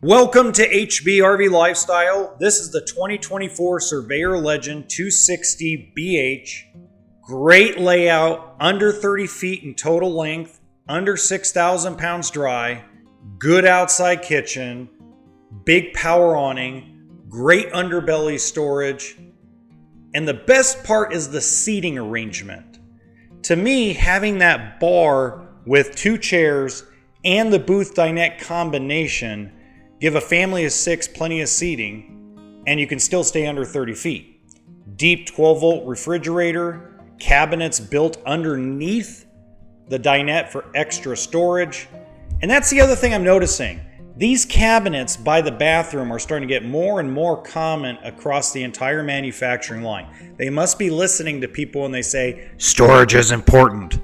Welcome to HBRV Lifestyle. This is the 2024 Surveyor Legend 260 BH. Great layout, under 30 feet in total length, under 6,000 pounds dry, good outside kitchen, big power awning, great underbelly storage, and the best part is the seating arrangement. To me, having that bar with two chairs and the booth dinette combination give a family of six plenty of seating, and you can still stay under 30 feet. Deep 12-volt refrigerator, cabinets built underneath the dinette for extra storage. And that's the other thing I'm noticing. These cabinets by the bathroom are starting to get more and more common across the entire manufacturing line. They must be listening to people when they say, storage is important.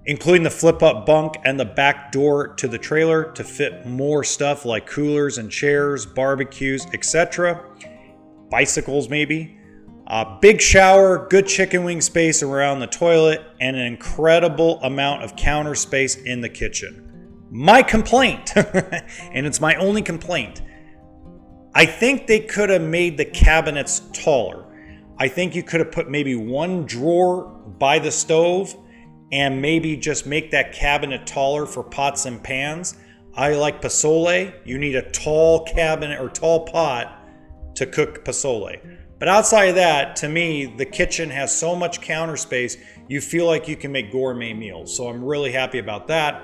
Including the flip-up bunk and the back door to the trailer to fit more stuff like coolers and chairs, barbecues, etc. Bicycles maybe. Big shower, good chicken wing space around the toilet, and an incredible amount of counter space in the kitchen. My complaint, and it's my only complaint, I think they could have made the cabinets taller. I think you could have put maybe one drawer by the stove and maybe just make that cabinet taller for pots and pans. I like pozole. You need a tall cabinet or tall pot to cook pozole. But outside of that, to me, the kitchen has so much counter space, you feel like you can make gourmet meals. So I'm really happy about that.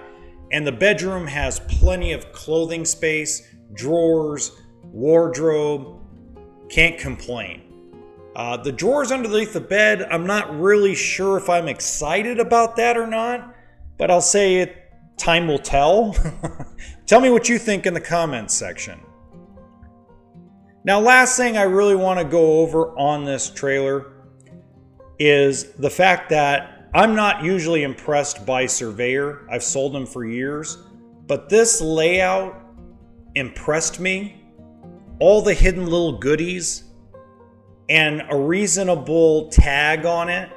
And the bedroom has plenty of clothing space, drawers, wardrobe. Can't complain. The drawers underneath the bed, I'm not really sure if I'm excited about that or not, but I'll say it, time will tell. Tell me what you think in the comments section. Now, last thing I really want to go over on this trailer is the fact that I'm not usually impressed by Surveyor. I've sold them for years, but this layout impressed me. All the hidden little goodies and a reasonable tag on it,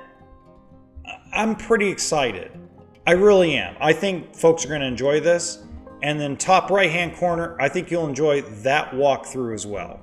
I'm pretty excited. I really am. I think folks are going to enjoy this. And then top right hand corner, I think you'll enjoy that walkthrough as well.